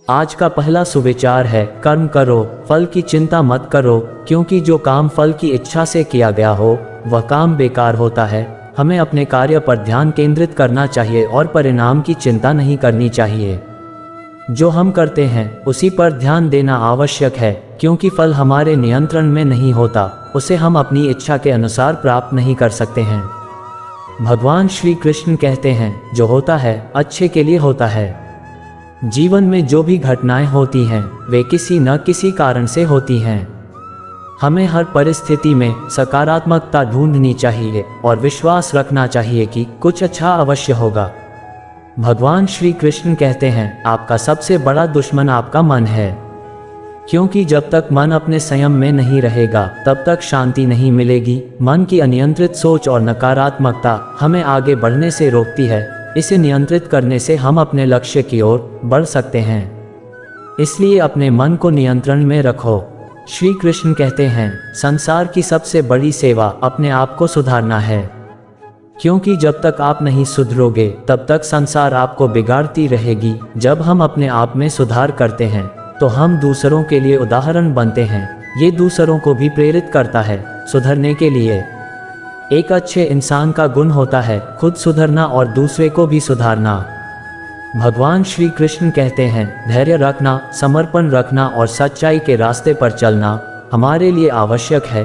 आज का पहला सुविचार है, कर्म करो, फल की चिंता मत करो, क्योंकि जो काम फल की इच्छा से किया गया हो वह काम बेकार होता है। हमें अपने कार्य पर ध्यान केंद्रित करना चाहिए और परिणाम की चिंता नहीं करनी चाहिए। जो हम करते हैं उसी पर ध्यान देना आवश्यक है, क्योंकि फल हमारे नियंत्रण में नहीं होता, उसे हम अपनी इच्छा के अनुसार प्राप्त नहीं कर सकते हैं। भगवान श्री कृष्ण कहते हैं, जो होता है अच्छे के लिए होता है। जीवन में जो भी घटनाएं होती हैं वे किसी न किसी कारण से होती हैं। हमें हर परिस्थिति में सकारात्मकता ढूंढनी चाहिए और विश्वास रखना चाहिए कि कुछ अच्छा अवश्य होगा। भगवान श्री कृष्ण कहते हैं, आपका सबसे बड़ा दुश्मन आपका मन है, क्योंकि जब तक मन अपने संयम में नहीं रहेगा तब तक शांति नहीं मिलेगी। मन की अनियंत्रित सोच और नकारात्मकता हमें आगे बढ़ने से रोकती है। इसे नियंत्रित करने से हम अपने लक्ष्य की ओर बढ़ सकते हैं। इसलिए अपने मन को नियंत्रण में रखो। श्री कृष्ण कहते हैं, संसार की सबसे बड़ी सेवा अपने आप को सुधारना है, क्योंकि जब तक आप नहीं सुधरोगे तब तक संसार आपको बिगाड़ती रहेगी। जब हम अपने आप में सुधार करते हैं तो हम दूसरों के लिए उदाहरण बनते हैं। ये दूसरों को भी प्रेरित करता है सुधरने के लिए। एक अच्छे इंसान का गुण होता है खुद सुधरना और दूसरे को भी सुधारना। भगवान श्री कृष्ण कहते हैं, धैर्य रखना, समर्पण रखना और सच्चाई के रास्ते पर चलना हमारे लिए आवश्यक है,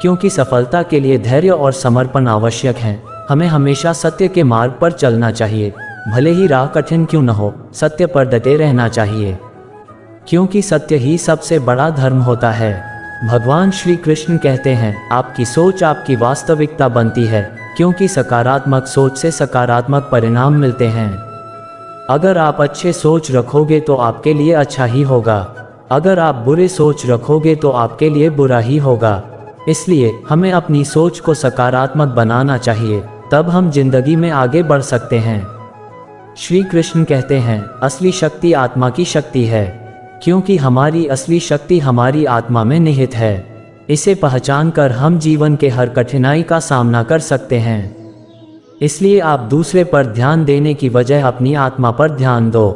क्योंकि सफलता के लिए धैर्य और समर्पण आवश्यक है। हमें हमेशा सत्य के मार्ग पर चलना चाहिए, भले ही राह कठिन क्यों न हो। सत्य पर डटे रहना चाहिए, क्योंकि सत्य ही सबसे बड़ा धर्म होता है। भगवान श्री कृष्ण कहते हैं, आपकी सोच आपकी वास्तविकता बनती है, क्योंकि सकारात्मक सोच से सकारात्मक परिणाम मिलते हैं। अगर आप अच्छे सोच रखोगे तो आपके लिए अच्छा ही होगा, अगर आप बुरे सोच रखोगे तो आपके लिए बुरा ही होगा। इसलिए हमें अपनी सोच को सकारात्मक बनाना चाहिए, तब हम जिंदगी में आगे बढ़ सकते हैं। श्री कृष्ण कहते हैं, असली शक्ति आत्मा की शक्ति है, क्योंकि हमारी असली शक्ति हमारी आत्मा में निहित है। इसे पहचान कर हम जीवन के हर कठिनाई का सामना कर सकते हैं। इसलिए आप दूसरे पर ध्यान देने की बजाय अपनी आत्मा पर ध्यान दो।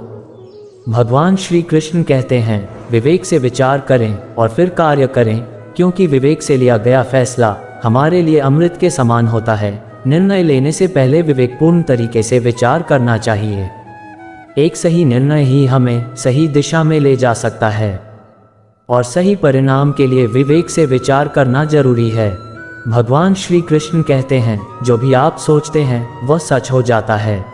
भगवान श्री कृष्ण कहते हैं, विवेक से विचार करें और फिर कार्य करें, क्योंकि विवेक से लिया गया फैसला हमारे लिए अमृत के समान होता है। निर्णय लेने से पहले विवेकपूर्ण तरीके से विचार करना चाहिए। एक सही निर्णय ही हमें सही दिशा में ले जा सकता है, और सही परिणाम के लिए विवेक से विचार करना जरूरी है। भगवान श्री कृष्ण कहते हैं, जो भी आप सोचते हैं वह सच हो जाता है,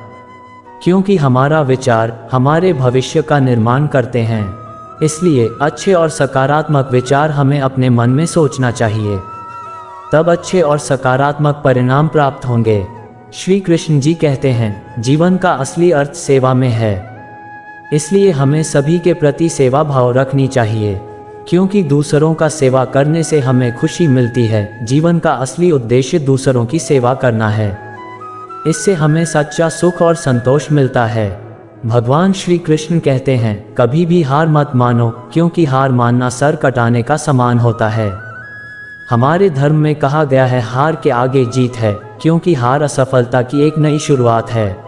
क्योंकि हमारा विचार हमारे भविष्य का निर्माण करते हैं। इसलिए अच्छे और सकारात्मक विचार हमें अपने मन में सोचना चाहिए, तब अच्छे और सकारात्मक परिणाम प्राप्त होंगे। श्री कृष्ण जी कहते हैं, जीवन का असली अर्थ सेवा में है, इसलिए हमें सभी के प्रति सेवा भाव रखनी चाहिए, क्योंकि दूसरों का सेवा करने से हमें खुशी मिलती है। जीवन का असली उद्देश्य दूसरों की सेवा करना है, इससे हमें सच्चा सुख और संतोष मिलता है। भगवान श्री कृष्ण कहते हैं, कभी भी हार मत मानो, क्योंकि हार मानना सर कटाने का समान होता है। हमारे धर्म में कहा गया है, हार के आगे जीत है, क्योंकि हार असफलता की एक नई शुरुआत है।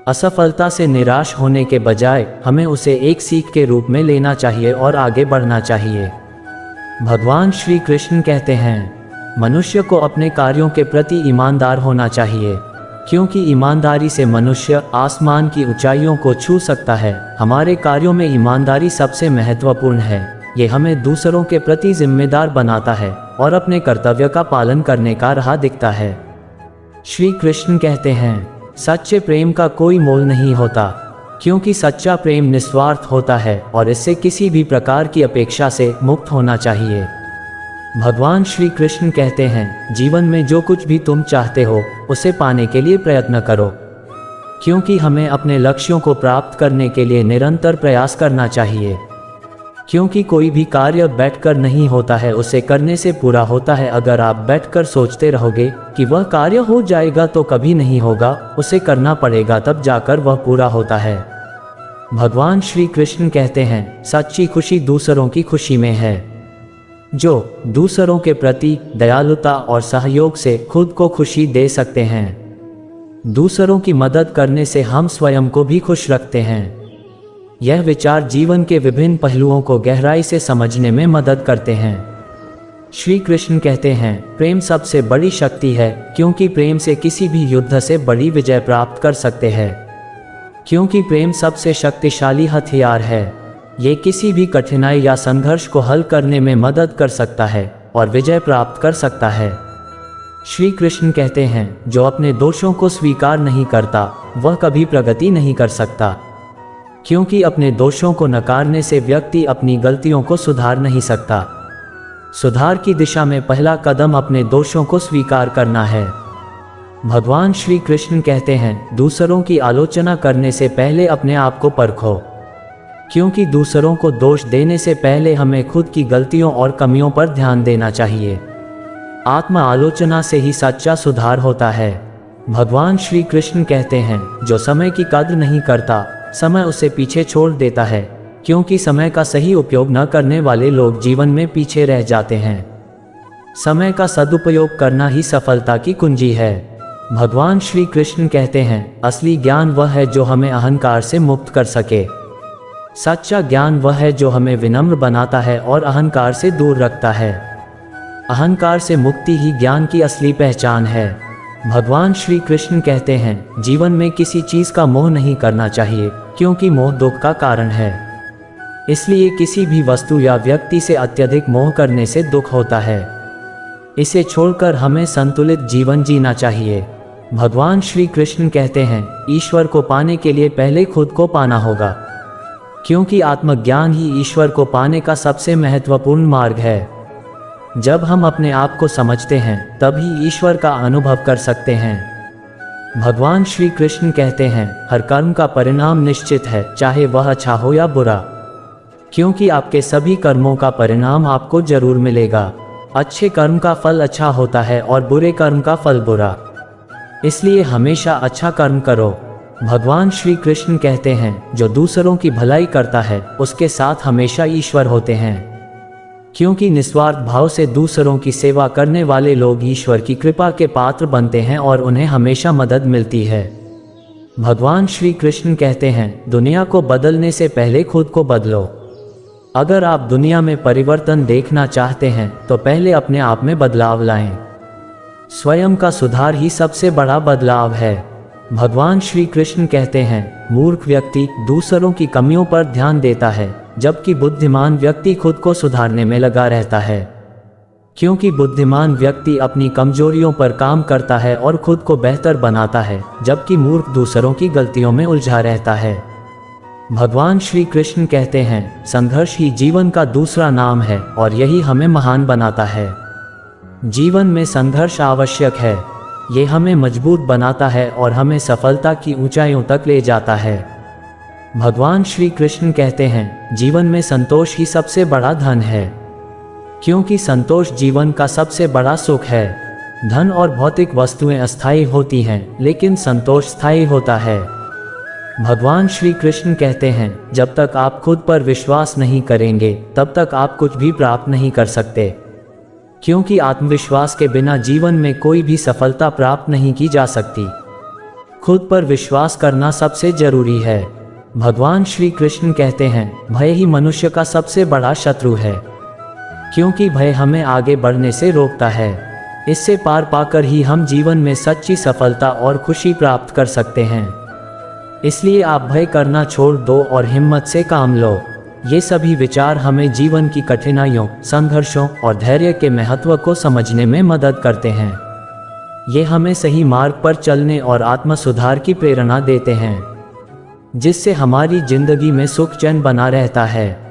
असफलता से निराश होने के बजाय हमें उसे एक सीख के रूप में लेना चाहिए और आगे बढ़ना चाहिए। भगवान श्री कृष्ण कहते हैं, मनुष्य को अपने कार्यों के प्रति ईमानदार होना चाहिए, क्योंकि ईमानदारी से मनुष्य आसमान की ऊंचाइयों को छू सकता है। हमारे कार्यों में ईमानदारी सबसे महत्वपूर्ण है। ये हमें दूसरों के प्रति जिम्मेदार बनाता है और अपने कर्तव्य का पालन करने का राह दिखाता है। श्री कृष्ण कहते हैं, सच्चे प्रेम का कोई मोल नहीं होता, क्योंकि सच्चा प्रेम निस्वार्थ होता है और इससे किसी भी प्रकार की अपेक्षा से मुक्त होना चाहिए। भगवान श्री कृष्ण कहते हैं, जीवन में जो कुछ भी तुम चाहते हो उसे पाने के लिए प्रयत्न करो, क्योंकि हमें अपने लक्ष्यों को प्राप्त करने के लिए निरंतर प्रयास करना चाहिए। क्योंकि कोई भी कार्य बैठकर नहीं होता है, उसे करने से पूरा होता है। अगर आप बैठकर सोचते रहोगे कि वह कार्य हो जाएगा तो कभी नहीं होगा, उसे करना पड़ेगा तब जाकर वह पूरा होता है। भगवान श्री कृष्ण कहते हैं, सच्ची खुशी दूसरों की खुशी में है। जो दूसरों के प्रति दयालुता और सहयोग से खुद को खुशी दे सकते हैं। दूसरों की मदद करने से हम स्वयं को भी खुश रखते हैं। यह विचार जीवन के विभिन्न पहलुओं को गहराई से समझने में मदद करते हैं। श्री कृष्ण कहते हैं, प्रेम सबसे बड़ी शक्ति है, क्योंकि प्रेम से किसी भी युद्ध से बड़ी विजय प्राप्त कर सकते हैं। क्योंकि प्रेम सबसे शक्तिशाली हथियार है, ये किसी भी कठिनाई या संघर्ष को हल करने में मदद कर सकता है और विजय प्राप्त कर सकता है। श्री कृष्ण कहते हैं, जो अपने दोषों को स्वीकार नहीं करता वह कभी प्रगति नहीं कर सकता, क्योंकि अपने दोषों को नकारने से व्यक्ति अपनी गलतियों को सुधार नहीं सकता। सुधार की दिशा में पहला कदम अपने दोषों को स्वीकार करना है। भगवान श्री कृष्ण कहते हैं, दूसरों की आलोचना करने से पहले अपने आप को परखो, क्योंकि दूसरों को दोष देने से पहले हमें खुद की गलतियों और कमियों पर ध्यान देना चाहिए। आत्म आलोचना से ही सच्चा सुधार होता है। भगवान श्री कृष्ण कहते हैं, जो समय की कद्र नहीं करता समय उसे पीछे छोड़ देता है, क्योंकि समय का सही उपयोग न करने वाले लोग जीवन में पीछे रह जाते हैं। समय का सदुपयोग करना ही सफलता की कुंजी है। भगवान श्री कृष्ण कहते हैं, असली ज्ञान वह है जो हमें अहंकार से मुक्त कर सके। सच्चा ज्ञान वह है जो हमें विनम्र बनाता है और अहंकार से दूर रखता है। अहंकार से मुक्ति ही ज्ञान की असली पहचान है। भगवान श्री कृष्ण कहते हैं, जीवन में किसी चीज़ का मोह नहीं करना चाहिए, क्योंकि मोह दुख का कारण है। इसलिए किसी भी वस्तु या व्यक्ति से अत्यधिक मोह करने से दुख होता है। इसे छोड़कर हमें संतुलित जीवन जीना चाहिए। भगवान श्री कृष्ण कहते हैं, ईश्वर को पाने के लिए पहले खुद को पाना होगा, क्योंकि आत्मज्ञान ही ईश्वर को पाने का सबसे महत्वपूर्ण मार्ग है। जब हम अपने आप को समझते हैं तभी ईश्वर का अनुभव कर सकते हैं। भगवान श्री कृष्ण कहते हैं, हर कर्म का परिणाम निश्चित है, चाहे वह अच्छा हो या बुरा, क्योंकि आपके सभी कर्मों का परिणाम आपको जरूर मिलेगा। अच्छे कर्म का फल अच्छा होता है और बुरे कर्म का फल बुरा, इसलिए हमेशा अच्छा कर्म करो। भगवान श्री कृष्ण कहते हैं, जो दूसरों की भलाई करता है उसके साथ हमेशा ईश्वर होते हैं, क्योंकि निस्वार्थ भाव से दूसरों की सेवा करने वाले लोग ईश्वर की कृपा के पात्र बनते हैं और उन्हें हमेशा मदद मिलती है। भगवान श्री कृष्ण कहते हैं, दुनिया को बदलने से पहले खुद को बदलो। अगर आप दुनिया में परिवर्तन देखना चाहते हैं तो पहले अपने आप में बदलाव लाएं। स्वयं का सुधार ही सबसे बड़ा बदलाव है। भगवान श्री कृष्ण कहते हैं, मूर्ख व्यक्ति दूसरों की कमियों पर ध्यान देता है, जबकि बुद्धिमान व्यक्ति खुद को सुधारने में लगा रहता है। क्योंकि बुद्धिमान व्यक्ति अपनी कमजोरियों पर काम करता है और खुद को बेहतर बनाता है, जबकि मूर्ख दूसरों की गलतियों में उलझा रहता है। भगवान श्री कृष्ण कहते हैं, संघर्ष ही जीवन का दूसरा नाम है और यही हमें महान बनाता है। जीवन में संघर्ष आवश्यक है, ये हमें मजबूत बनाता है और हमें सफलता की ऊंचाइयों तक ले जाता है। भगवान श्री कृष्ण कहते हैं, जीवन में संतोष ही सबसे बड़ा धन है, क्योंकि संतोष जीवन का सबसे बड़ा सुख है। धन और भौतिक वस्तुएं अस्थायी होती हैं, लेकिन संतोष स्थायी होता है। भगवान श्री कृष्ण कहते हैं, जब तक आप खुद पर विश्वास नहीं करेंगे तब तक आप कुछ भी प्राप्त नहीं कर सकते, क्योंकि आत्मविश्वास के बिना जीवन में कोई भी सफलता प्राप्त नहीं की जा सकती। खुद पर विश्वास करना सबसे जरूरी है। भगवान श्री कृष्ण कहते हैं, भय ही मनुष्य का सबसे बड़ा शत्रु है, क्योंकि भय हमें आगे बढ़ने से रोकता है। इससे पार पाकर ही हम जीवन में सच्ची सफलता और खुशी प्राप्त कर सकते हैं। इसलिए आप भय करना छोड़ दो और हिम्मत से काम लो। ये सभी विचार हमें जीवन की कठिनाइयों, संघर्षों और धैर्य के महत्व को समझने में मदद करते हैं। ये हमें सही मार्ग पर चलने और आत्म सुधार की प्रेरणा देते हैं, जिससे हमारी जिंदगी में सुख चैन बना रहता है।